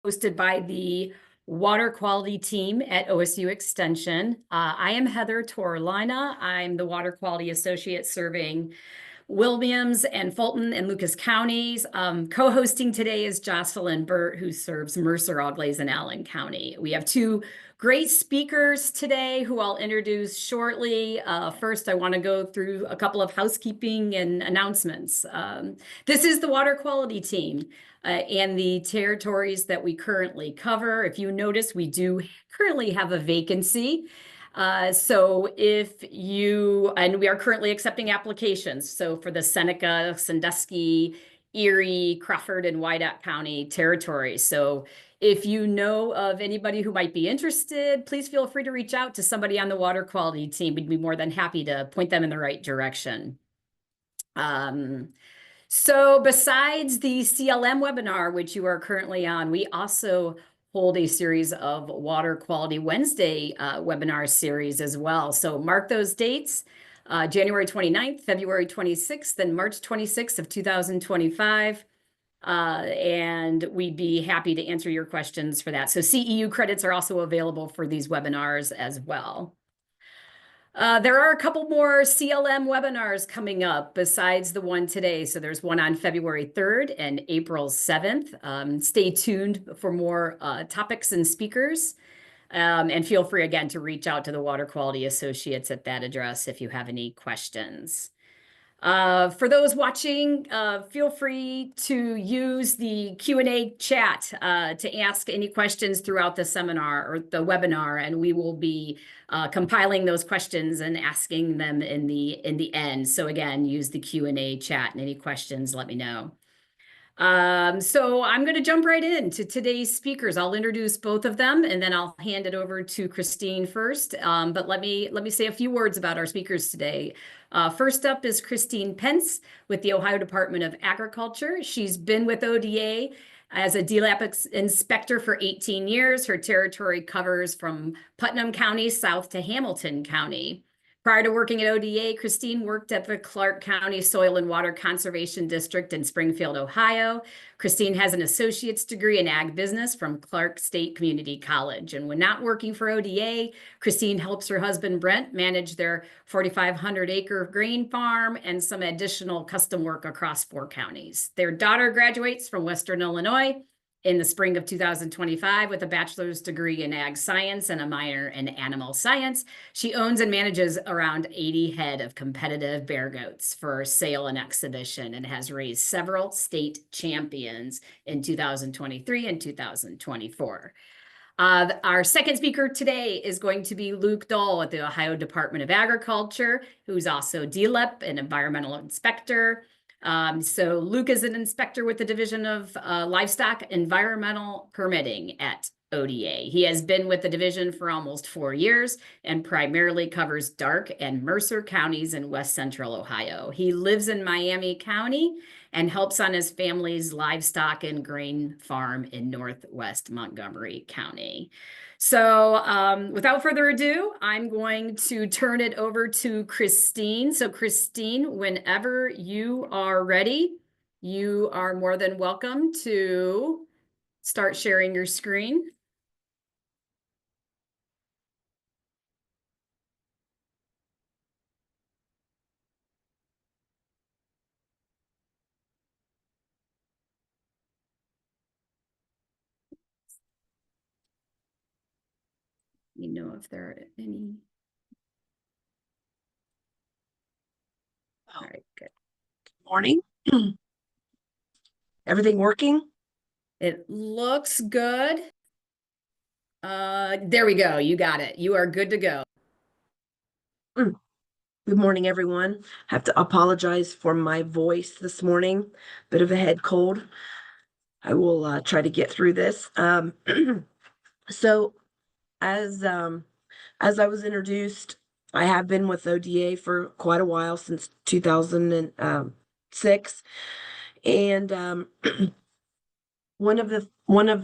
hosted by the water quality team at OSU Extension. I am Heather Torlina. I'm the water quality associate serving Williams and Fulton and Lucas counties. Co-hosting today is Jocelyn Burt, who serves Mercer, Auglaize, and Allen County. We have two great speakers today who I'll introduce shortly. First, I want to go through a couple of housekeeping and announcements. This is the water quality team and the territories that we currently cover. If you notice, we do currently have a vacancy. So if you, and we are currently accepting applications. So for the Seneca, Sandusky, Erie, Crawford, and Wyandotte County territories. So if you know of anybody who might be interested, please feel free to reach out to somebody on the water quality team. We'd be more than happy to point them in the right direction. So besides the CLM webinar, which you are currently on, we also hold a series of Water Quality Wednesday webinar series as well. So mark those dates, January 29th, February 26th, and March 26th of 2025. And we'd be happy to answer your questions for that. So CEU credits are also available for these webinars as well. There are a couple more CLM webinars coming up besides the one today. So there's one on February 3rd and April 7th. Stay tuned for more topics and speakers. And feel free again to reach out to the Water Quality Associates at that address if you have any questions. For those watching, feel free to use the Q&A chat to ask any questions throughout the seminar or the webinar, and we will be compiling those questions and asking them in the end. So again, use the Q&A chat, and any questions, let me know. So I'm going to jump right into today's speakers. I'll introduce both of them, and then I'll hand it over to Christine first. But let me say a few words about our speakers today. First up is Christine Pence with the Ohio Department of Agriculture. She's been with ODA as a DLEP inspector for 18 years. Her territory covers from Putnam County south to Hamilton County. Prior to working at ODA, Christine worked at the Clark County Soil and Water Conservation District in Springfield, Ohio. Christine has an associate's degree in ag business from Clark State Community College. And when not working for ODA, Christine helps her husband, Brent, manage their 4,500-acre grain farm and some additional custom work across 4 counties. Their daughter graduates from Western Illinois in the spring of 2025 with a bachelor's degree in ag science and a minor in animal science. She owns and manages around 80 head of competitive bear goats for sale and exhibition and has raised several state champions in 2023 and 2024. Our second speaker today is going to be Luke Dull at the Ohio Department of Agriculture, who's also DLEP, an environmental inspector. So Luke is an inspector with the Division of Livestock Environmental Permitting at ODA. He has been with the division for almost 4 years and primarily covers Darke and Mercer counties in west central Ohio. He lives in Miami County and helps on his family's livestock and grain farm in northwest Montgomery County. So without further ado, I'm going to turn it over to Christine. So Christine, whenever you are ready, you are more than welcome to start sharing your screen. You know if there are any. All right, good. Good morning. Everything working? It looks good. There we go. You got it. You are good to go. Good morning, everyone. I have to apologize for my voice this morning. Bit of a head cold. I will try to get through this. So as I was introduced, I have been with ODA for quite a while, since 2006. And one of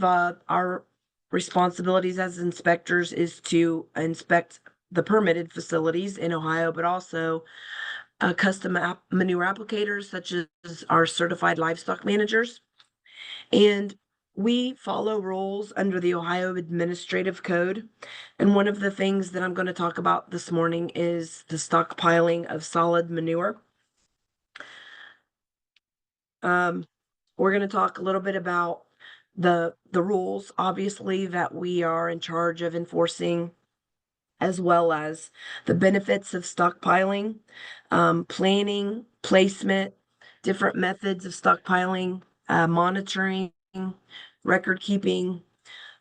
our responsibilities as inspectors is to inspect the permitted facilities in Ohio, but also custom manure applicators, such as our certified livestock managers. And We follow rules under the Ohio Administrative Code, and one of the things that I'm going to talk about this morning is the stockpiling of solid manure. We're going to talk a little bit about the rules, obviously, that we are in charge of enforcing, as well as the benefits of stockpiling, planning, placement, different methods of stockpiling, monitoring, record keeping,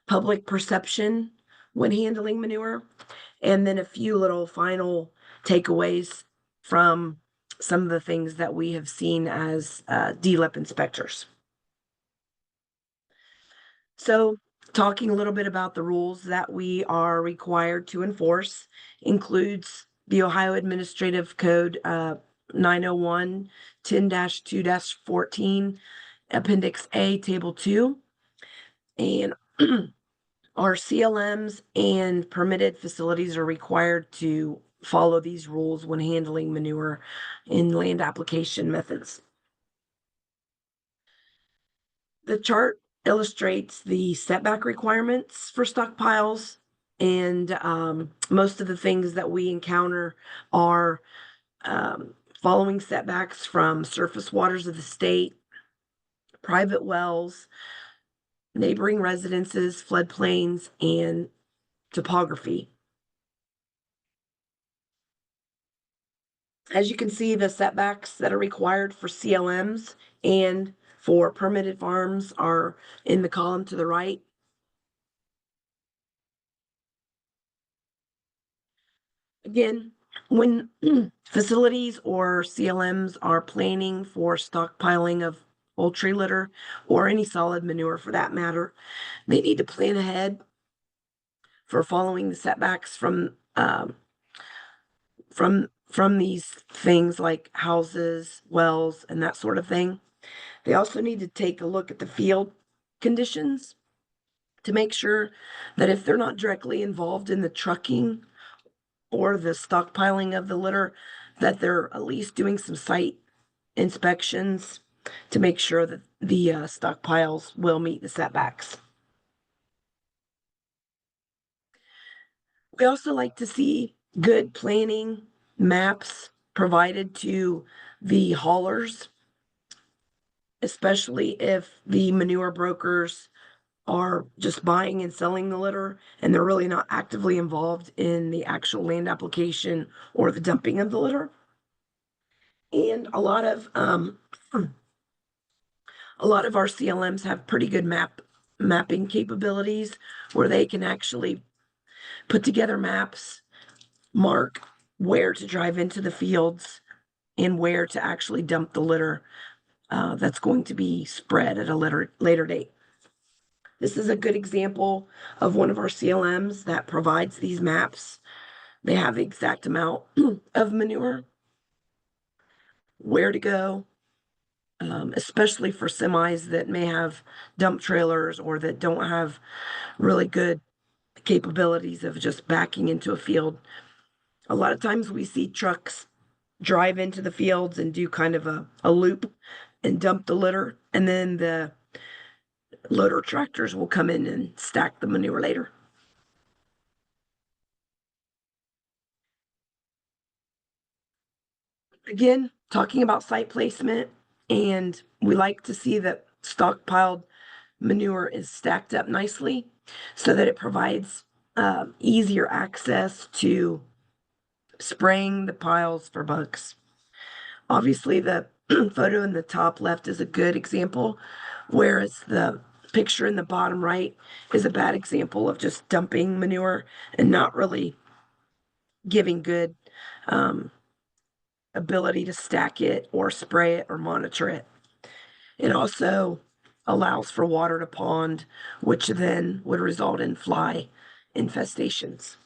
public perception when handling manure, and then a few little final takeaways from some of the things that we have seen as DLEP inspectors. So, talking a little bit about the rules that we are required to enforce includes the Ohio Administrative Code 901 10-2-14, Appendix A, Table 2, and our CLMs and permitted facilities are required to follow these rules when handling manure in land application methods. The chart illustrates the setback requirements for stockpiles, and most of the things that we encounter are following setbacks from surface waters of the state, private wells, neighboring residences, floodplains, and topography. As you can see, the setbacks that are required for CLMs and for permitted farms are in the column to the right. Again, when facilities or CLMs are planning for stockpiling of poultry litter or any solid manure for that matter, they need to plan ahead for following the setbacks from these things like houses, wells, and that sort of thing. They also need to take a look at the field conditions to make sure that if they're not directly involved in the trucking or the stockpiling of the litter, that they're at least doing some site inspections to make sure that the stockpiles will meet the setbacks. We also like to see good planning maps provided to the haulers, especially if the manure brokers are just buying and selling the litter and they're really not actively involved in the actual land application or the dumping of the litter. And a lot of our CLMs have pretty good mapping capabilities where they can actually put together maps, mark where to drive into the fields and where to actually dump the litter that's going to be spread at a later date. This is a good example of one of our CLMs that provides these maps. They have the exact amount of manure, where to go, especially for semis that may have dump trailers or that don't have really good capabilities of just backing into a field. A lot of times we see trucks drive into the fields and do kind of a loop and dump the litter, and then the loader tractors will come in and stack the manure later. Again, talking about site placement, and we like to see that stockpiled manure is stacked up nicely so that it provides easier access to spraying the piles for bugs. Obviously, the photo in the top left is a good example, whereas the picture in the bottom right is a bad example of just dumping manure and not really giving good ability to stack it or spray it or monitor it. It also allows for water to pond, which then would result in fly infestations.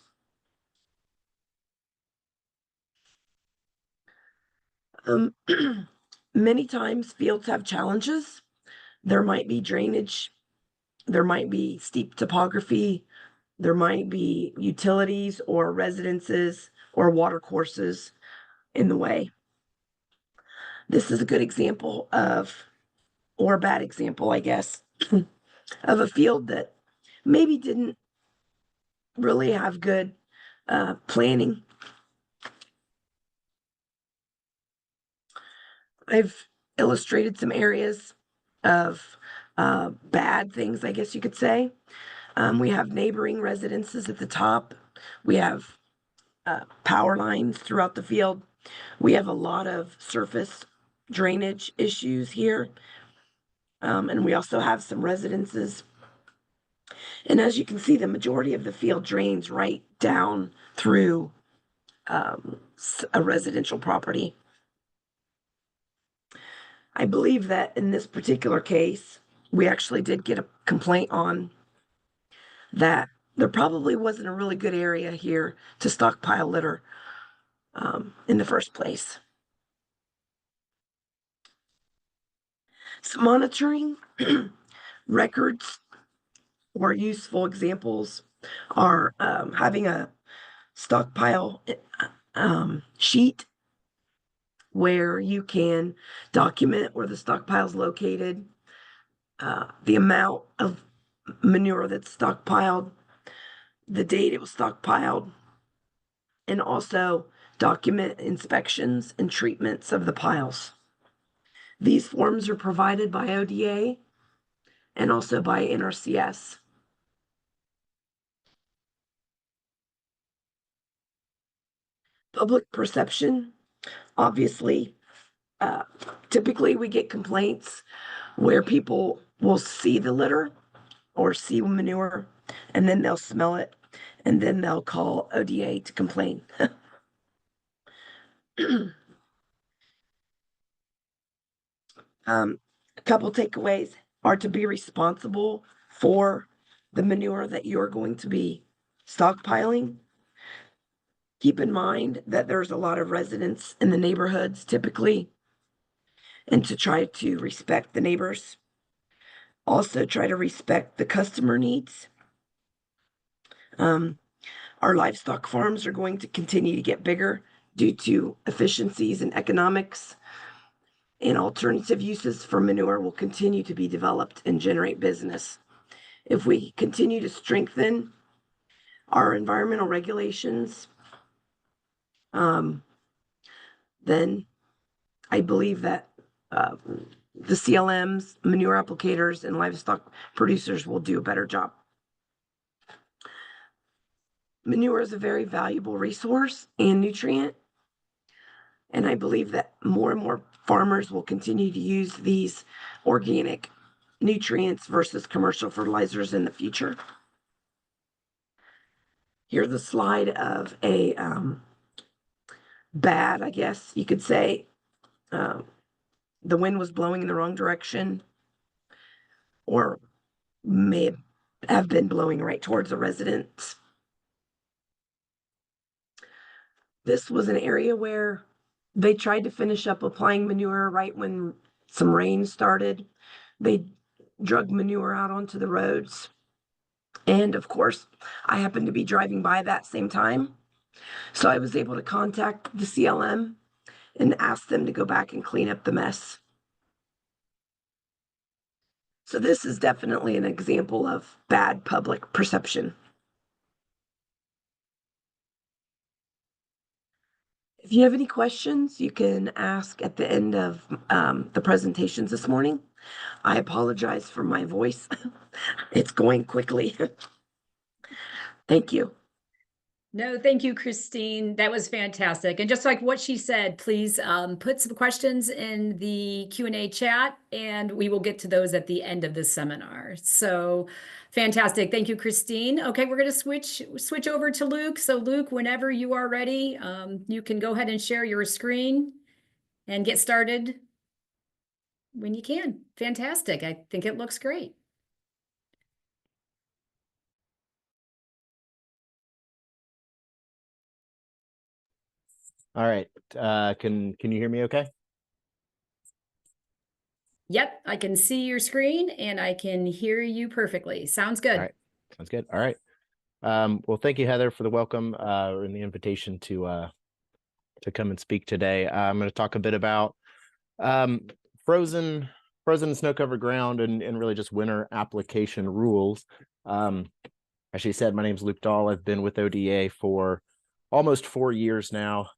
Many times fields have challenges. There might be drainage, there might be steep topography, there might be utilities or residences or water courses in the way. This is a good example of, or a bad example, I guess, of a field that maybe didn't really have good planning. I've illustrated some areas of bad things, I guess you could say. We have neighboring residences at the top. We have power lines throughout the field. We have a lot of surface drainage issues here. And we also have some residences. And as you can see, the majority of the field drains right down through a residential property. I believe that in this particular case, we actually did get a complaint on that there probably wasn't a really good area here to stockpile litter in the first place. So monitoring records or useful examples are having a stockpile sheet where you can document where the stockpile is located, the amount of manure that's stockpiled, the date it was stockpiled, and also document inspections and treatments of the piles. These forms are provided by ODA and also by NRCS. Public perception, obviously, typically we get complaints where people will see the litter or see manure and then they'll smell it and then they'll call ODA to complain. A couple takeaways are to be responsible for the manure that you're going to be stockpiling. Keep in mind that there's a lot of residents in the neighborhoods typically, and to try to respect the neighbors. Also, try to respect the customer needs. Our livestock farms are going to continue to get bigger due to efficiencies and economics, and alternative uses for manure will continue to be developed and generate business. If we continue to strengthen our environmental regulations, then I believe that the CLMs, manure applicators, and livestock producers will do a better job. Manure is a very valuable resource and nutrient, and I believe that more and more farmers will continue to use these organic nutrients versus commercial fertilizers in the future. Here's a slide of a bad, I guess you could say. The wind was blowing in the wrong direction, or may have been blowing right towards the residents. This was an area where they tried to finish up applying manure right when some rain started. They drug manure out onto the roads. And of course, I happened to be driving by that same time. So I was able to contact the CLM and ask them to go back and clean up the mess. So this is definitely an example of bad public perception. If you have any questions, you can ask at the end of the presentations this morning. I apologize for my voice. It's going quickly. Thank you. No, thank you, Christine. That was fantastic. And just like what she said, please put some questions in the Q&A chat, and we will get to those at the end of the seminar. So fantastic. Thank you, Christine. Okay, we're going to switch over to Luke. So Luke, whenever you are ready, you can go ahead and share your screen and get started when you can. Fantastic. I think it looks great. All right. Can you hear me okay? Yep, I can see your screen and I can hear you perfectly. Sounds good. All right. Sounds good. All right. Well, thank you, Heather, for the welcome and the invitation to come and speak today. I'm going to talk a bit about frozen frozen and snow-covered ground and really just winter application rules. As she said, my name's Luke Dull. I've been with ODA for almost 4 years now.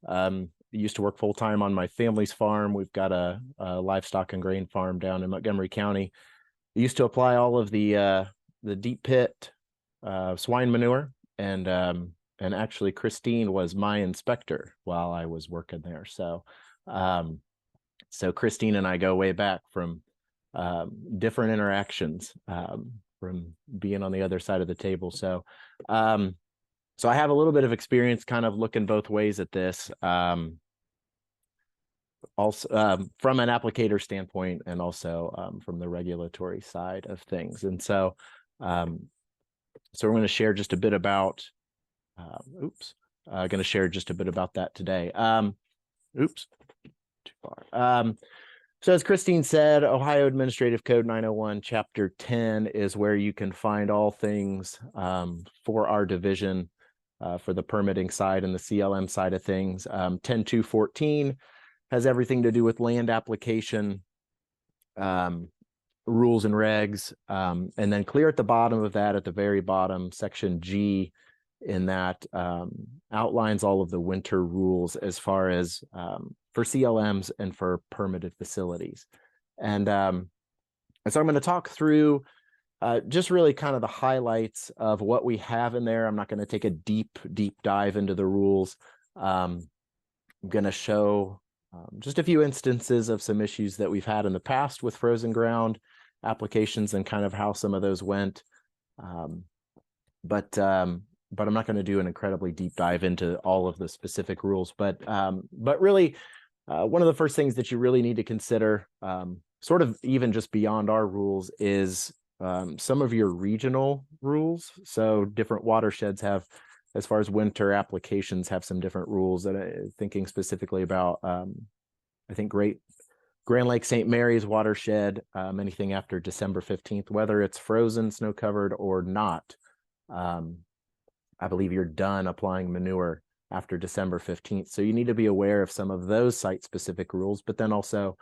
Used to work full-time on my family's farm. We've got a livestock and grain farm down in Montgomery County. I used to apply all of the deep pit swine manure, and actually Christine was my inspector while I was working there. So Christine and I go way back from different interactions from being on the other side of the table. So I have a little bit of experience kind of looking both ways at this. Also from an applicator standpoint, and also from the regulatory side of things. And so we're going to share just a bit about going to share just a bit about that today. Too far. So as Christine said, Ohio Administrative Code 901 Chapter 10 is where you can find all things for our division for the permitting side and the CLM side of things. 10.2.14 has everything to do with land application rules and regs. And then clear at the bottom of that, at the very bottom, Section G in that outlines all of the winter rules as far as for CLMs and for permitted facilities. And so I'm going to talk through just really kind of the highlights of what we have in there. I'm not going to take a deep dive into the rules. I'm going to show just a few instances of some issues that we've had in the past with frozen ground applications and kind of how some of those went. But I'm not going to do an incredibly deep dive into all of the specific rules. But really, one of the first things that you really need to consider, sort of even just beyond our rules, is some of your regional rules. So different watersheds have, as far as winter applications, have some different rules. That thinking specifically about, I think Grand Lake St. Mary's watershed, anything after December 15th, whether it's frozen, snow covered or not. I believe you're done applying manure after December 15th. So you need to be aware of some of those site-specific rules, but then also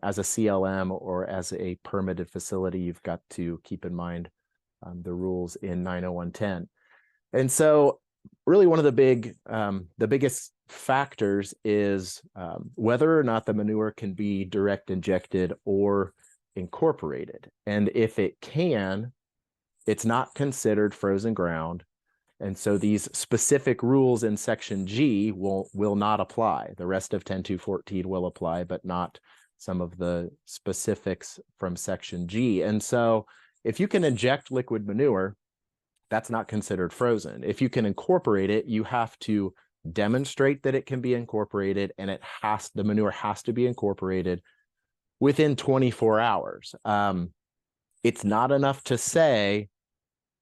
as a CLM or as a permitted facility, you've got to keep in mind the rules in 90110. And so really one of the biggest factors is whether or not the manure can be direct injected or incorporated. And if it can, it's not considered frozen ground. And so these specific rules in Section G will not apply. The rest of 10.2.14 will apply, but not some of the specifics from Section G. And so if you can inject liquid manure, that's not considered frozen. If you can incorporate it, you have to demonstrate that it can be incorporated, and the manure has to be incorporated within 24 hours. It's not enough to say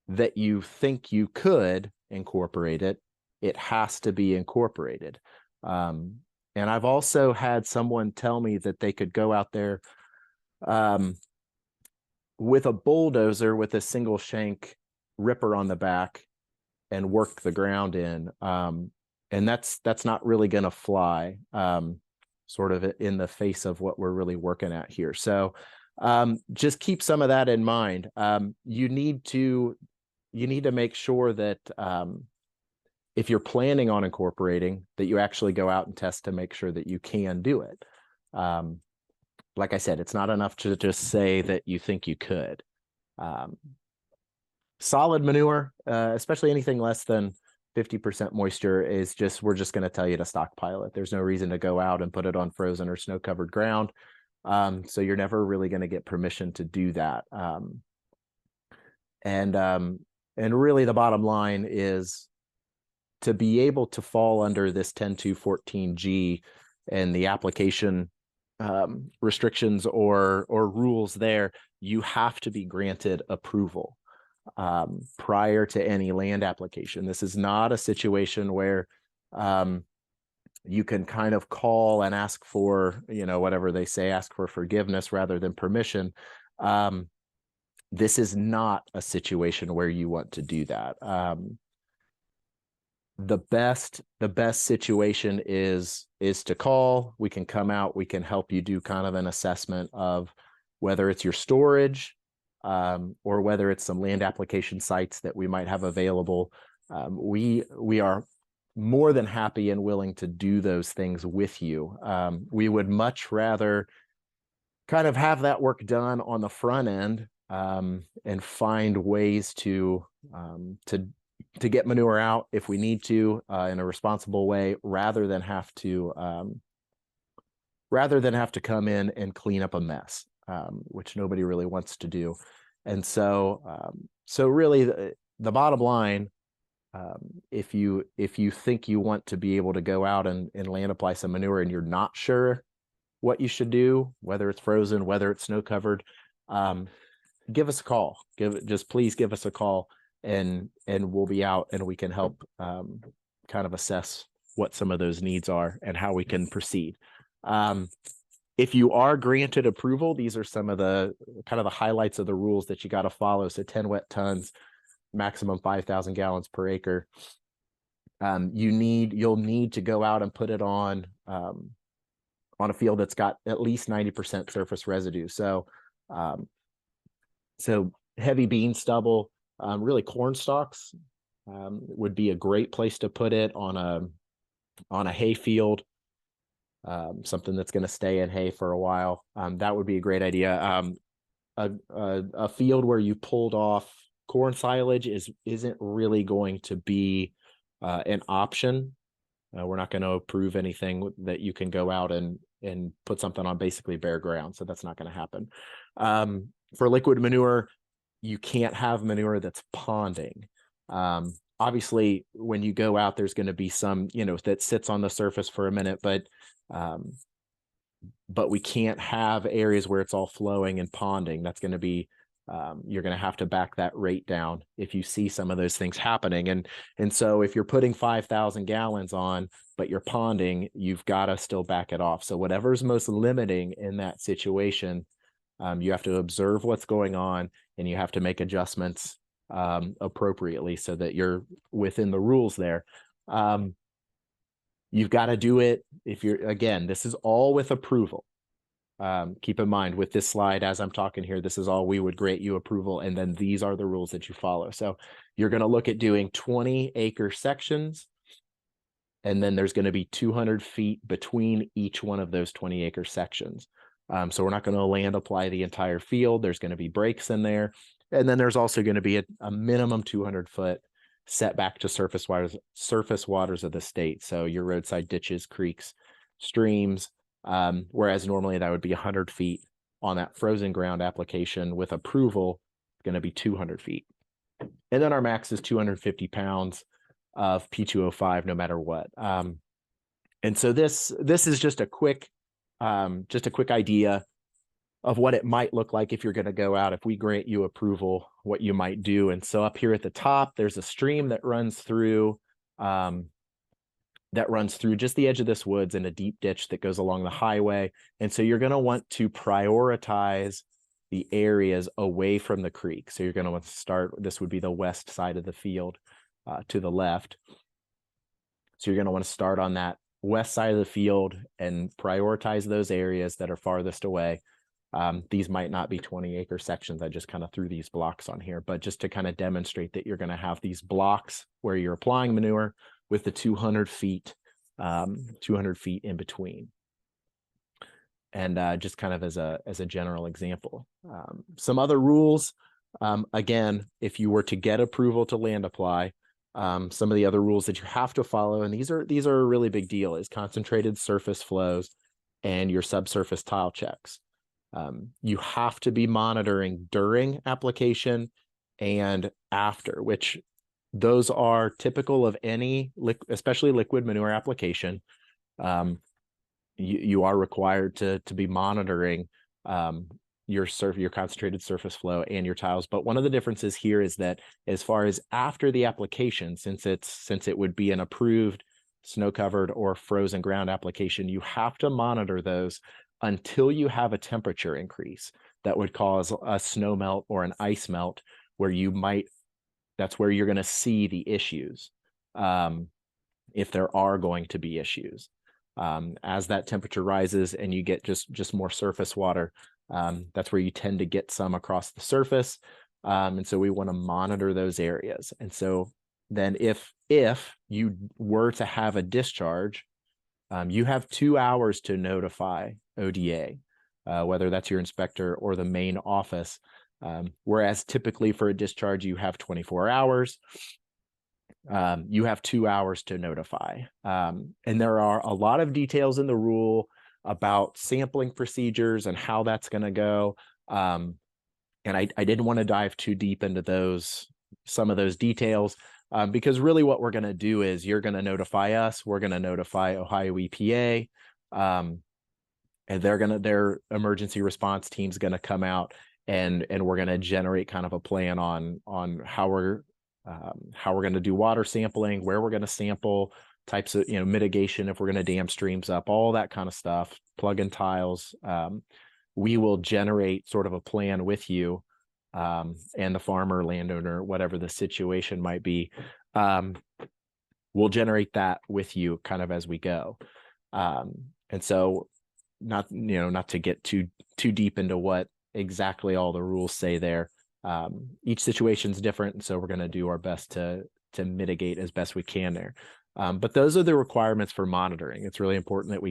that you think you could incorporate it. It has to be incorporated. And I've also had someone tell me that they could go out there with a bulldozer with a single shank ripper on the back and work the ground in. And that's not really going to fly, sort of in the face of what we're really working at here. So just keep some of that in mind. You need to make sure that if you're planning on incorporating, that you actually go out and test to make sure that you can do it. Like I said, it's not enough to just say that you think you could. Solid manure, especially anything less than 50% moisture, we're just going to tell you to stockpile it. There's no reason to go out and put it on frozen or snow-covered ground. So you're never really going to get permission to do that. And really the bottom line is to be able to fall under this 10.2.14G and the application restrictions or rules there, you have to be granted approval prior to any land application. This is not a situation where you can kind of call and ask for, whatever they say, ask for forgiveness rather than permission. This is not a situation where you want to do that. The best situation is to call. We can come out, we can help you do kind of an assessment of whether it's your storage, or whether it's some land application sites that we might have available. We are more than happy and willing to do those things with you. We would much rather kind of have that work done on the front end, and find ways to get manure out if we need to, in a responsible way, rather than have to come in and clean up a mess, which nobody really wants to do. And so really the bottom line, if you think you want to be able to go out and land apply some manure and you're not sure what you should do, whether it's frozen, whether it's snow covered, give us a call. Please give us a call, and we'll be out and we can help kind of assess what some of those needs are and how we can proceed. If you are granted approval, these are some of the kind of the highlights of the rules that you got to follow. So 10 wet tons, maximum 5,000 gallons per acre. You'll need to go out and put it on a field that's got at least 90% surface residue. So heavy bean stubble, really corn stalks, would be a great place to put it on a hay field, something that's going to stay in hay for a while. That would be a great idea. A field where you pulled off corn silage isn't really going to be an option. We're not going to approve anything that you can go out and put something on basically bare ground. So that's not going to happen. For liquid manure, you can't have manure that's ponding. Obviously, when you go out, there's going to be some, that sits on the surface for a minute, but we can't have areas where it's all flowing and ponding. That's going to be, you're going to have to back that rate down if you see some of those things happening. And so if you're putting 5,000 gallons on, but you're ponding, you've got to still back it off. So whatever's most limiting in that situation, you have to observe what's going on, and you have to make adjustments appropriately so that you're within the rules there. You've got to do it again, this is all with approval. Keep in mind with this slide, as I'm talking here, this is all we would grant you approval. And then these are the rules that you follow. So you're going to look at doing 20-acre sections. And then there's going to be 200 feet between each one of those 20-acre sections. So we're not going to land apply the entire field. There's going to be breaks in there. And then there's also going to be a minimum 200-foot setback to surface waters of the state. So your roadside ditches, creeks, streams, whereas normally that would be 100 feet on that frozen ground application. With approval, it's going to be 200 feet. And then our max is 250 pounds of P2O5 no matter what. And so this is just a quick idea of what it might look like if you're going to go out, if we grant you approval, what you might do. And so up here at the top, there's a stream that runs through just the edge of this woods, and a deep ditch that goes along the highway. And so you're going to want to prioritize the areas away from the creek. So you're going to want to start, this would be the west side of the field to the left. So you're going to want to start on that west side of the field and prioritize those areas that are farthest away. These might not be 20-acre sections. I just kind of threw these blocks on here, but just to kind of demonstrate that you're going to have these blocks where you're applying manure with the 200 feet in between. And just kind of as a general example. Some other rules, again, if you were to get approval to land apply, some of the other rules that you have to follow, and these are a really big deal, is concentrated surface flows and your subsurface tile checks. You have to be monitoring during application and after, which those are typical of any, especially liquid manure application. You are required to be monitoring your concentrated surface flow and your tiles. But one of the differences here is that as far as after the application, since it would be an approved snow covered or frozen ground application, you have to monitor those until you have a temperature increase that would cause a snow melt or an ice melt, where that's where you're going to see the issues, if there are going to be issues. As that temperature rises and you get just more surface water, That's where you tend to get some across the surface. And so we want to monitor those areas. And so then if you were to have a discharge, you have 2 hours to notify ODA, whether that's your inspector or the main office. Whereas typically for a discharge, you have 24 hours. You have 2 hours to notify. And there are a lot of details in the rule about sampling procedures and how that's going to go. And I didn't want to dive too deep into some of those details, because really what we're going to do is you're going to notify us, we're going to notify Ohio EPA, and their emergency response team's going to come out, and we're going to generate kind of a plan on how we're going to do water sampling, where we're going to sample, types of mitigation if we're going to dam streams up, all that kind of stuff, plug in tiles. We will generate sort of a plan with you, and the farmer, landowner, whatever the situation might be. We'll generate that with you kind of as we go. And so not to get too deep into what exactly all the rules say there. Each situation is different, and so we're going to do our best to mitigate as best we can there. But those are the requirements for monitoring. It's really important that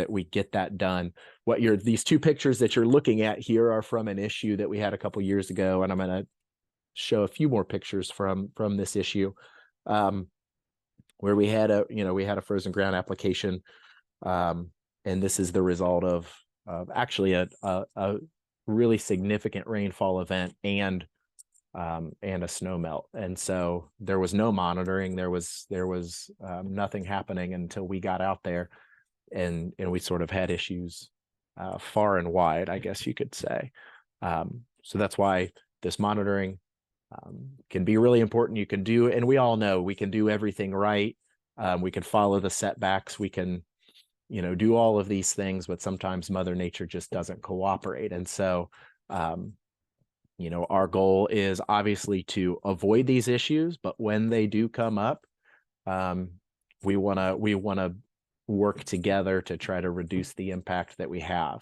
we get that done. These 2 pictures that you're looking at here are from an issue that we had a couple years ago, and I'm going to show a few more pictures from this issue, where we had a frozen ground application, and this is the result of actually a really significant rainfall event and a snow melt. And so there was no monitoring. There was nothing happening until we got out there, and we sort of had issues far and wide, I guess you could say. So that's why this monitoring can be really important. You can do, and we all know we can do everything right. We can follow the setbacks. We can, do all of these things, but sometimes Mother Nature just doesn't cooperate. And so, our goal is obviously to avoid these issues, but when they do come up, we want to work together to try to reduce the impact that we have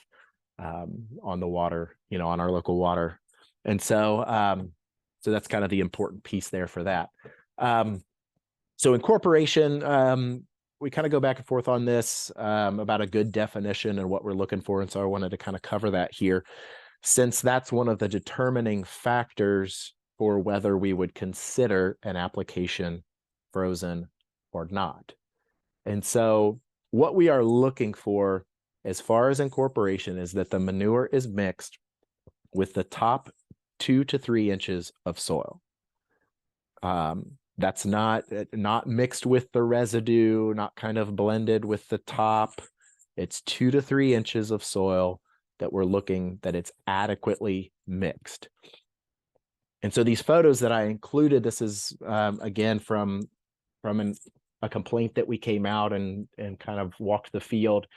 on the water, on our local water. And so, so that's kind of the important piece there for that. So incorporation, we kind of go back and forth on this about a good definition and what we're looking for. And so I wanted to kind of cover that here, since that's one of the determining factors for whether we would consider an application frozen or not. And so what we are looking for as far as incorporation is that the manure is mixed with the top 2 to 3 inches of soil. That's not mixed with the residue, not kind of blended with the top. It's 2 to 3 inches of soil that we're looking that it's adequately mixed. And so these photos that I included, this is again from a complaint that we came out and kind of walked the field.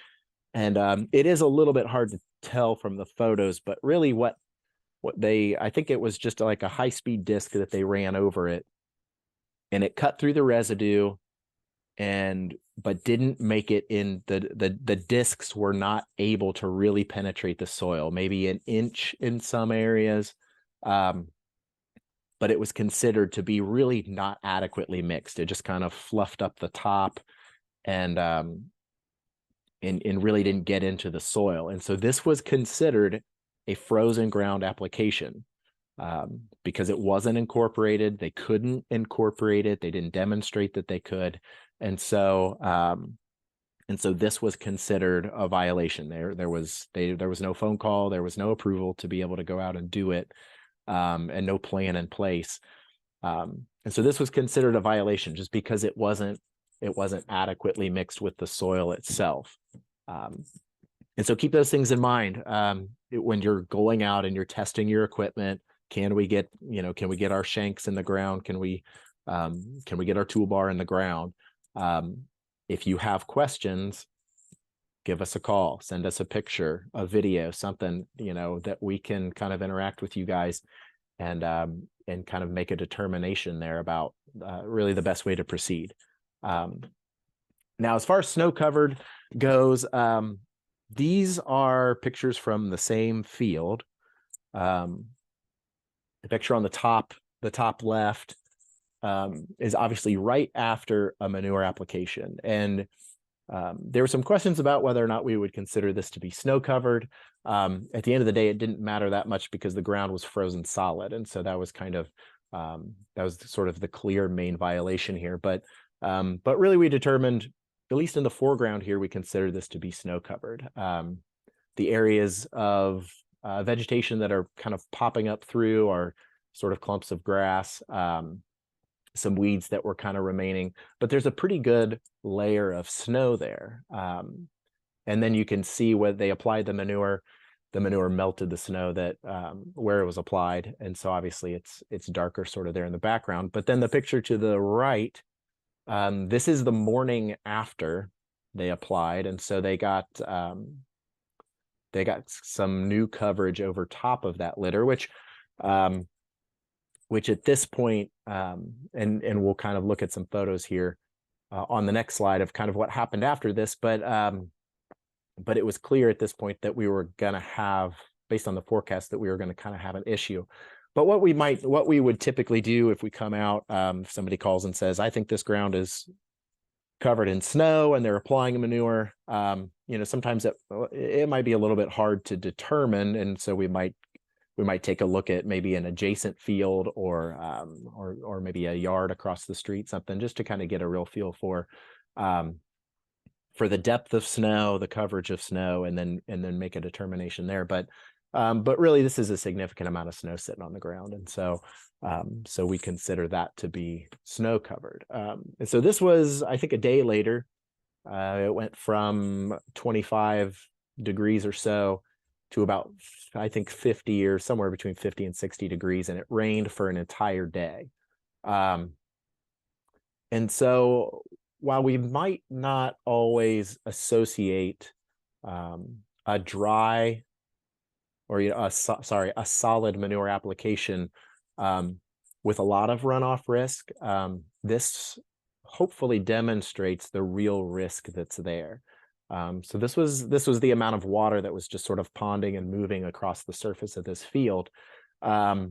And it is a little bit hard to tell from the photos, but really I think it was just like a high-speed disc that they ran over it, and it cut through the residue, but didn't make it in the discs were not able to really penetrate the soil, maybe an inch in some areas. But it was considered to be really not adequately mixed. It just kind of fluffed up the top and really didn't get into the soil. And so this was considered a frozen ground application because it wasn't incorporated. They couldn't incorporate it. They didn't demonstrate that they could. And so this was considered a violation. There was no phone call. There was no approval to be able to go out and do it, and no plan in place. And so this was considered a violation just because it wasn't adequately mixed with the soil itself. And so keep those things in mind when you're going out and you're testing your equipment. Can we get our shanks in the ground? Can we get our toolbar in the ground? If you have questions, give us a call, send us a picture, a video, something, that we can kind of interact with you guys and kind of make a determination there about really the best way to proceed. Now, as far as snow covered goes, these are pictures from the same field. The picture on the top left is obviously right after a manure application. And there were some questions about whether or not we would consider this to be snow covered. At the end of the day, it didn't matter that much because the ground was frozen solid. And so that was kind of, that was sort of the clear main violation here. But really we determined, at least in the foreground here, we consider this to be snow covered. The areas of vegetation that are kind of popping up through are sort of clumps of grass, some weeds that were kind of remaining, but there's a pretty good layer of snow there. And then you can see where they applied the manure melted the snow that where it was applied. And so obviously it's darker sort of there in the background. But then the picture to the right, this is the morning after they applied. And so they got some new coverage over top of that litter, which at this point, and we'll kind of look at some photos here on the next slide of kind of what happened after this, but it was clear at this point that we were going to have, based on the forecast, that we were going to kind of have an issue. But what we would typically do if we come out, if somebody calls and says, I think this ground is covered in snow and they're applying a manure, sometimes it might be a little bit hard to determine, and so we might take a look at maybe an adjacent field or maybe a yard across the street, something, just to kind of get a real feel for the depth of snow, the coverage of snow, and then make a determination there. But really, this is a significant amount of snow sitting on the ground, and so we consider that to be snow covered. And so this was, I think, a day later. It went from 25 degrees or so to about, I think, 50 or somewhere between 50 and 60 degrees, and it rained for an entire day. And so while we might not always associate a dry or a solid manure application with a lot of runoff risk, this hopefully demonstrates the real risk that's there. So this was the amount of water that was just sort of ponding and moving across the surface of this field, all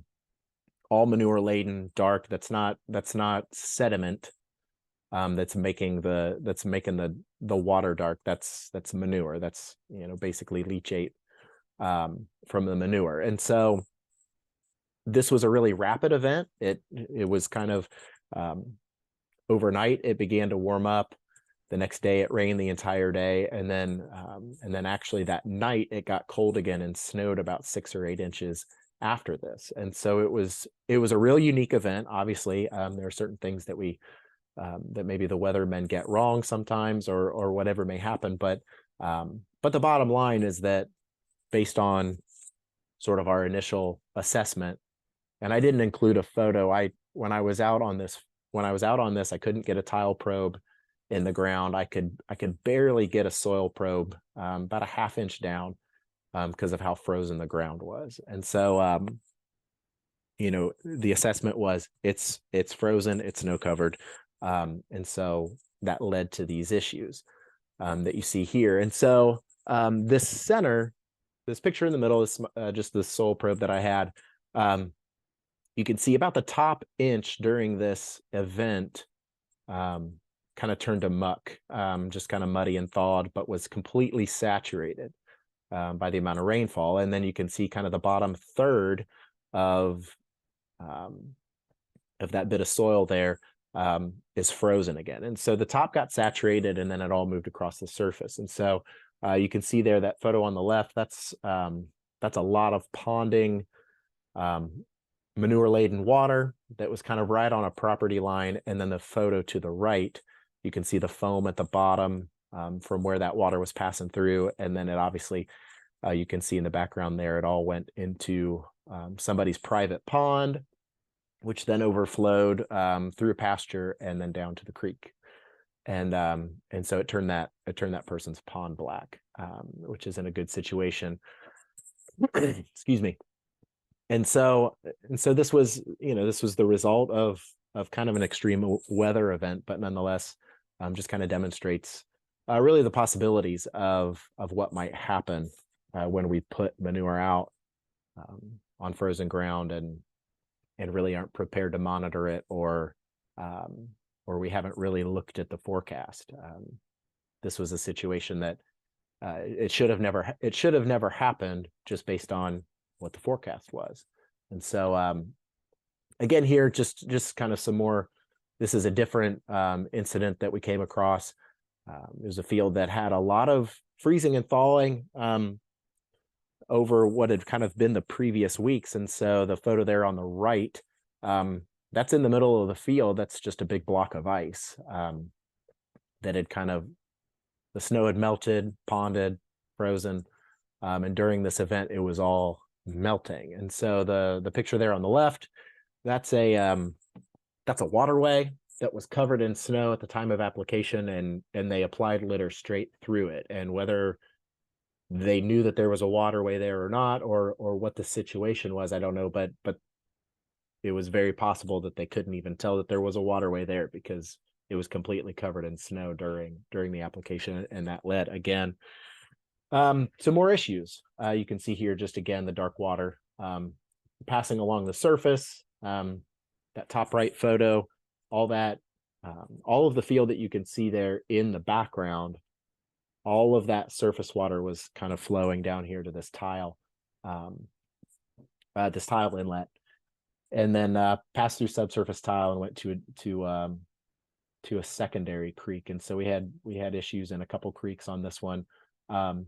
manure laden, dark. That's not sediment that's making the water dark. That's manure. That's basically leachate from the manure. And so this was a really rapid event. It was kind of overnight. It began to warm up. The next day it rained the entire day, and then actually that night it got cold again and snowed about 6 or 8 inches after this. And so it was a real unique event. Obviously, there are certain things that that maybe the weathermen get wrong sometimes, or whatever may happen. But the bottom line is that based on sort of our initial assessment, and I didn't include a photo. When I was out on this, I couldn't get a tile probe in the ground. I could barely get a soil probe about a ½ inch down because of how frozen the ground was. And so the assessment was it's frozen, it's snow covered, and so that led to these issues that you see here. And so this picture in the middle is just the soil probe that I had. You can see about the top inch during this event kind of turned to muck, just kind of muddy and thawed, but was completely saturated by the amount of rainfall. And then you can see kind of the bottom third of that bit of soil there is frozen again. And so the top got saturated, and then it all moved across the surface. And so you can see there, that photo on the left, that's a lot of ponding, manure-laden water that was kind of right on a property line. And then the photo to the right, you can see the foam at the bottom from where that water was passing through. And then it obviously, you can see in the background there, it all went into somebody's private pond, which then overflowed through a pasture and then down to the creek. And so it turned that person's pond black, which isn't a good situation. Excuse me. And so this was the result of kind of an extreme weather event, but nonetheless, just kind of demonstrates really the possibilities of what might happen when we put manure out on frozen ground and really aren't prepared to monitor it, or we haven't really looked at the forecast. This was a situation that it should have never happened, just based on what the forecast was. And so again, here just kind of some more. This is a different incident that we came across. There's a field that had a lot of freezing and thawing over what had kind of been the previous weeks. And so the photo there on the right, that's in the middle of the field. That's just a big block of ice that had the snow had melted, ponded, frozen. And during this event, it was all melting. And so the picture there on the left, that's a waterway that was covered in snow at the time of application, and they applied litter straight through it. And whether they knew that there was a waterway there or not, or what the situation was, I don't know, but it was very possible that they couldn't even tell that there was a waterway there, because it was completely covered in snow during the application. And that led again to more issues. You can see here, just again, the dark water passing along the surface. That top right photo, all of the field that you can see there in the background, all of that surface water was kind of flowing down here to this tile inlet, and then passed through subsurface tile and went to a secondary creek. And so we had issues in a couple creeks on this one, and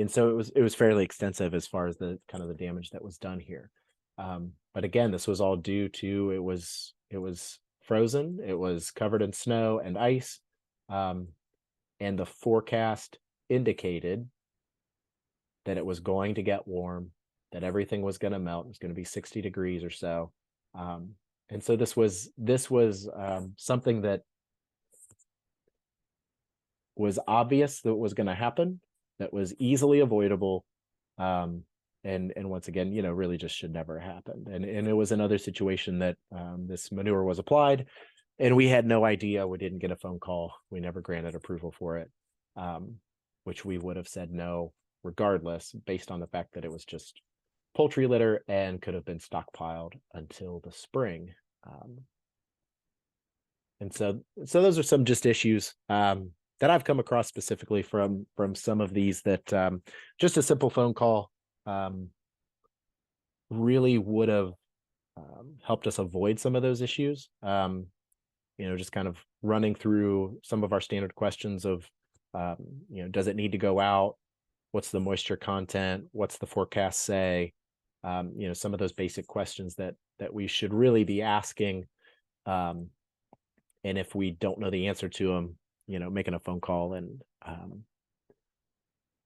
so it was fairly extensive as far as the kind of the damage that was done here. But again, this was all due to it was frozen, it was covered in snow and ice, and the forecast indicated that it was going to get warm, that everything was going to melt. It was going to be 60 degrees or so. And so this was something that was obvious that was going to happen, that was easily avoidable. And once again, really just should never happen. And it was another situation that this manure was applied, and we had no idea. We didn't get a phone call. We never granted approval for it, which we would have said no regardless, based on the fact that it was just poultry litter and could have been stockpiled until the spring. And so those are some just issues that I've come across specifically from some of these, that just a simple phone call really would have helped us avoid some of those issues. Just kind of running through some of our standard questions of, does it need to go out? What's the moisture content? What's the forecast say? Some of those basic questions that we should really be asking. And if we don't know the answer to them, making a phone call and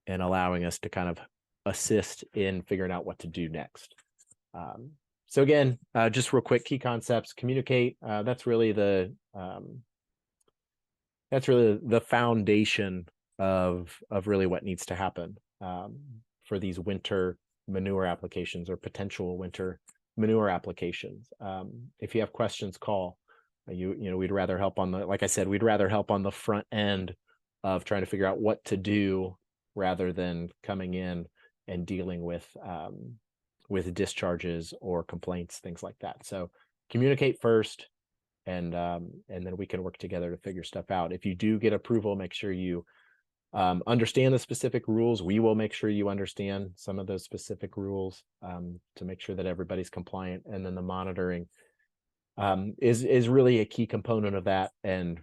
allowing us to kind of assist in figuring out what to do next. So again, just real quick, key concepts: communicate. That's really the foundation of really what needs to happen for these winter manure applications, or potential winter manure applications. If you have questions, call. We'd rather help like I said, we'd rather help on the front end of trying to figure out what to do, rather than coming in and dealing with discharges or complaints, things like that. So communicate first, and then we can work together to figure stuff out. If you do get approval, make sure you understand the specific rules. We will make sure you understand some of those specific rules to make sure that everybody's compliant. And then the monitoring is really a key component of that. And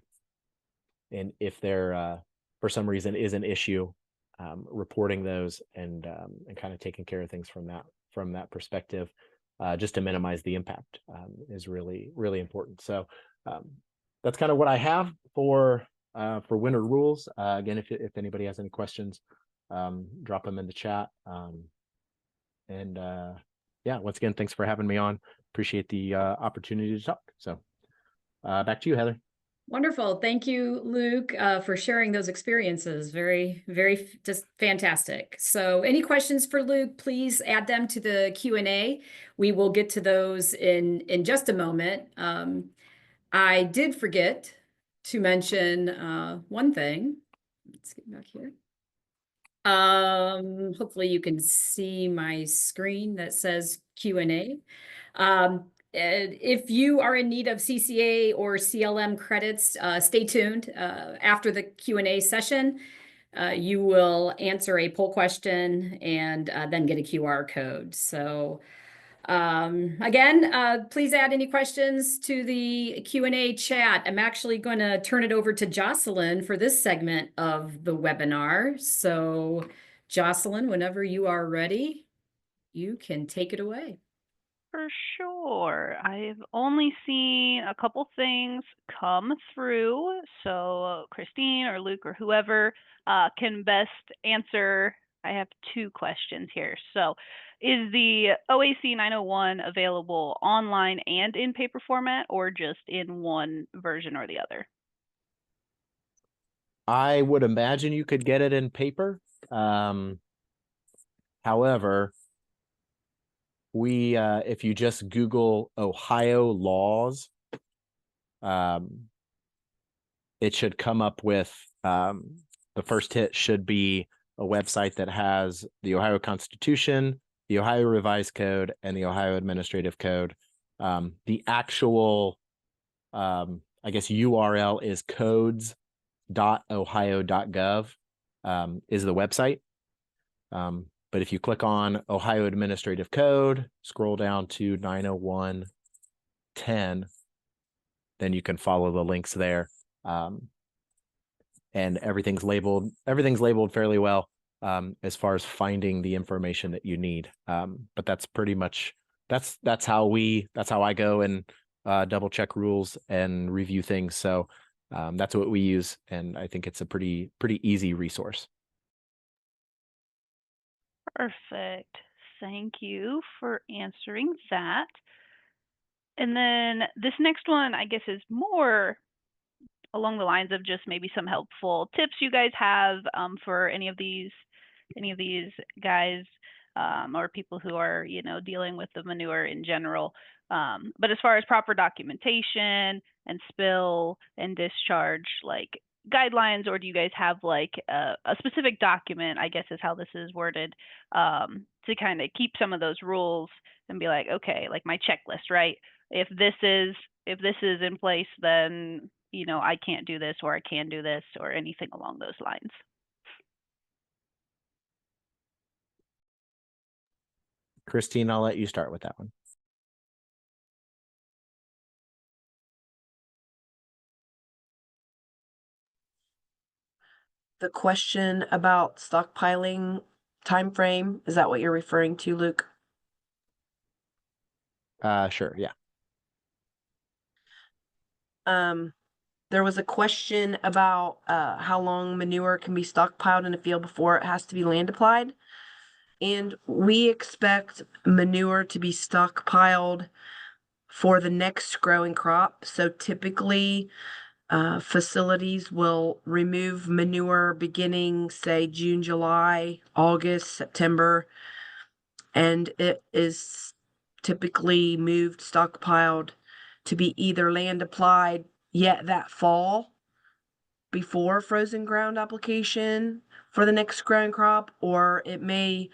if there for some reason is an issue, reporting those and kind of taking care of things from that perspective, just to minimize the impact, is really, really important. So that's kind of what I have for winter rules. Again, if anybody has any questions, drop them in the chat. Yeah, once again, thanks for having me on. Appreciate the opportunity to talk. So back to you, Heather. Wonderful. Thank you, Luke, for sharing those experiences. Very, very just fantastic. So any questions for Luke, please add them to the Q&A. We will get to those in just a moment. I did forget to mention one thing. Let's get back here. Hopefully you can see my screen that says Q&A. If you are in need of CCA or CLM credits, stay tuned. After the Q&A session, you will answer a poll question and then get a QR code. So again, please add any questions to the Q&A chat. I'm actually going to turn it over to Jocelyn for this segment of the webinar. So Jocelyn, whenever you are ready, you can take it away. For sure. I've only seen a couple things come through. So Christine or Luke or whoever can best answer. I have two questions here. So is the OAC 901 available online and in paper format, or just in one version or the other? I would imagine you could get it in paper. However, if you just Google Ohio laws, it should come up with, the first hit should be a website that has the Ohio Constitution, the Ohio Revised Code, and the Ohio Administrative Code. The actual, I guess, URL is codes.ohio.gov, is the website. But if you click on Ohio Administrative Code, scroll down to 901.10, then you can follow the links there. And everything's labeled fairly well, as far as finding the information that you need. But that's pretty much, that's how I go and double check rules and review things. So that's what we use. And I think it's a pretty easy resource. Perfect. Thank you for answering that. And then this next one, I guess, is more along the lines of just maybe some helpful tips you guys have for any of these guys or people who are, dealing with the manure in general. But as far as proper documentation and spill and discharge, like guidelines, or do you guys have like a specific document, I guess is how this is worded, to kind of keep some of those rules and be like, okay, like my checklist, right? If this is in place, then I can't do this, or I can do this, or anything along those lines. Christine, I'll let you start with that one. The question about stockpiling time frame, is that what you're referring to, Luke? Sure, yeah. There was a question about how long manure can be stockpiled in a field before it has to be land applied. And we expect manure to be stockpiled for the next growing crop. So typically, facilities will remove manure beginning, say, June, July, August, September, and it is typically moved, stockpiled to be either land applied yet that fall before frozen ground application for the next growing crop, or it may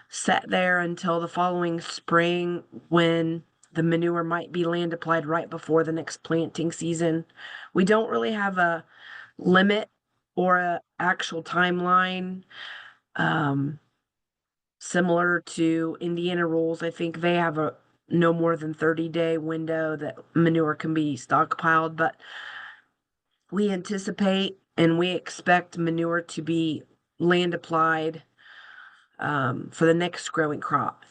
set there until the following spring when the manure might be land applied right before the next planting season. We don't really have a limit or a actual timeline. Similar to Indiana rules, I think they have a no more than 30-day window that manure can be stockpiled, but we anticipate and we expect manure to be land applied for the next growing crop.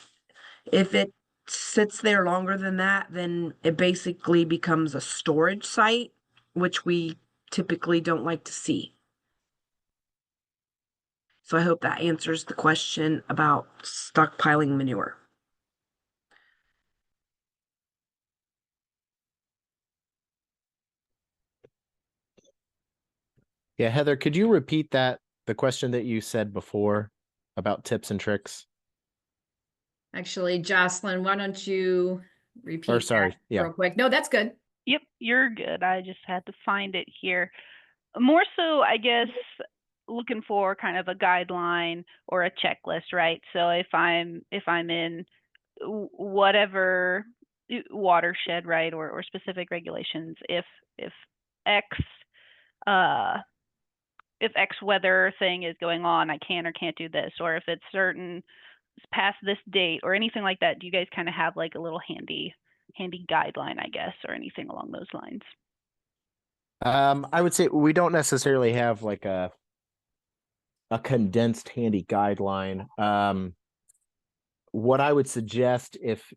If it sits there longer than that, then it basically becomes a storage site, which we typically don't like to see. So I hope that answers the question about stockpiling manure. Yeah, Heather, could you repeat the question that you said before about tips and tricks? Actually, Jocelyn, why don't you repeat Or sorry, that yeah. real quick? No, that's good. Yep, you're good. I just had to find it here. More so, I guess, looking for kind of a guideline or a checklist, right? So if I'm in whatever watershed, right, or specific regulations, if X uh if X weather thing is going on, I can or can't do this, or if it's certain past this date or anything like that, do you guys kind of have like a little handy guideline, I guess, or anything along those lines? I would say we don't necessarily have like a condensed handy guideline. What I would suggest if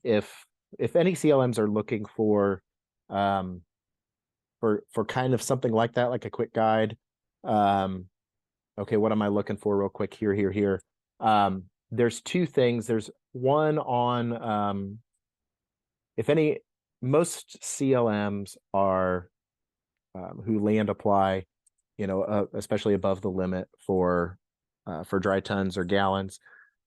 any CLMs are looking for for kind of something like that, like a quick guide. Okay, what am I looking for real quick here? There's two things. There's one on most CLMs are who land apply, especially above the limit for dry tons or gallons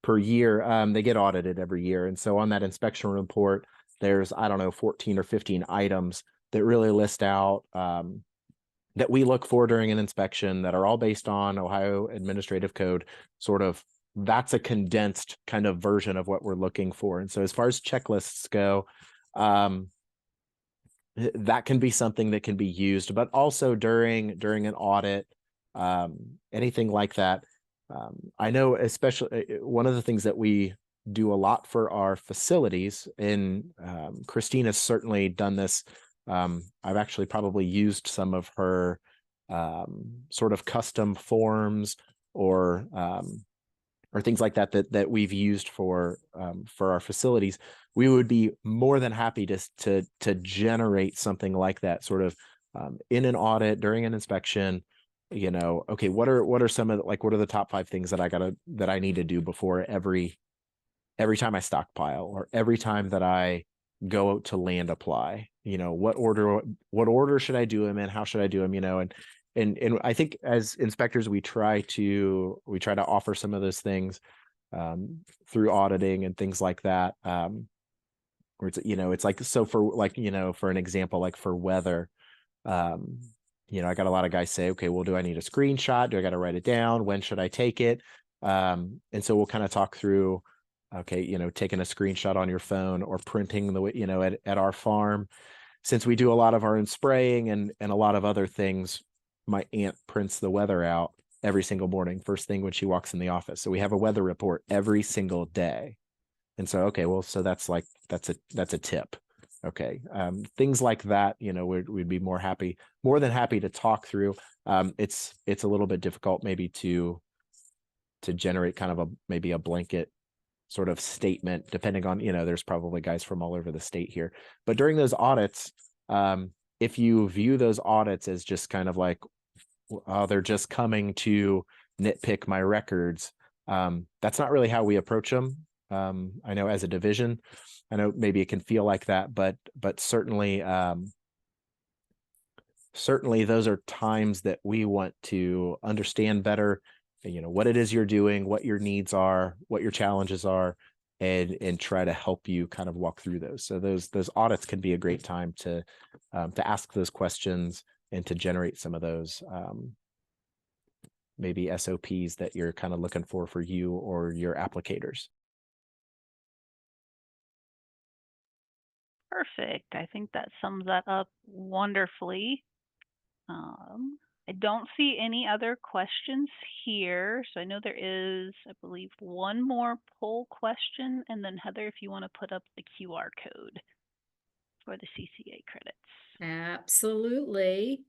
per year, they get audited every year. And so on that inspection report, there's, I don't know, 14 or 15 items that really list out that we look for during an inspection that are all based on Ohio Administrative Code. Sort of, that's a condensed kind of version of what we're looking for. And so as far as checklists go, that can be something that can be used, but also during an audit, anything like that. I know, especially one of the things that we do a lot for our facilities, and Christine has certainly done this. I've actually probably used some of her sort of custom forms or things like that we've used for our facilities. We would be more than happy to generate something like that, sort of in an audit during an inspection. Okay, what are some of what are the top 5 things that I need to do before every time I stockpile, or every time that I go out to land apply? What order should I do them in? How should I do them? And I think as inspectors, we try to offer some of those things through auditing and things like that. Where it's like, so for an example, like for weather, I got a lot of guys say, okay, well, do I need a screenshot? Do I got to write it down? When should I take it? And so we'll kind of talk through, okay, taking a screenshot on your phone or printing at our farm. Since we do a lot of our own spraying and a lot of other things, my aunt prints the weather out every single morning, first thing when she walks in the office. So we have a weather report every single day. And so, okay, well, so that's a tip. Okay. Things like that, we'd be more than happy to talk through. It's a little bit difficult maybe to generate kind of maybe a blanket sort of statement, depending on, there's probably guys from all over the state here. But during those audits, if you view those audits as just kind of like, oh, they're just coming to nitpick my records, that's not really how we approach them. I know as a division, I know maybe it can feel like that, but certainly, certainly those are times that we want to understand better, what it is you're doing, what your needs are, what your challenges are, and try to help you kind of walk through those. So those audits can be a great time to ask those questions and to generate some of those maybe SOPs that you're kind of looking for you or your applicators. Perfect. I think that sums that up wonderfully. I don't see any other questions here. So I know there is, I believe, one more poll question. And then Heather, if you want to put up the QR code for the CCA credits. Absolutely.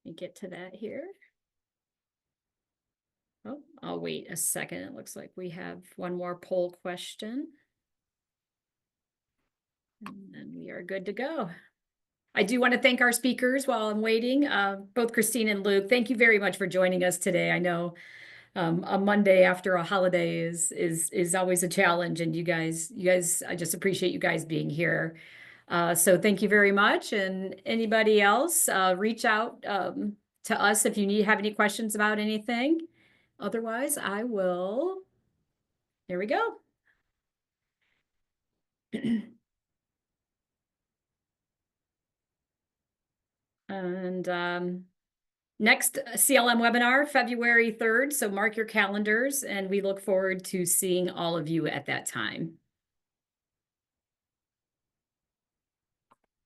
Let me get to that here. Oh, I'll wait a second. It looks like we have one more poll question. And then we are good to go. I do want to thank our speakers while I'm waiting, both Christine and Luke. Thank you very much for joining us today. I know a Monday after a holiday is always a challenge, and you guys, I just appreciate you guys being here. So thank you very much. And anybody else, reach out to us if you have any questions about anything. Otherwise, I will. There we go. And next CLM webinar, February 3rd. So mark your calendars, and we look forward to seeing all of you at that time.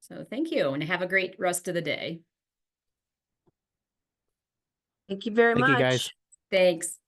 So thank you, and have a great rest of the day. Thank you very Thank much. you, guys. Thanks.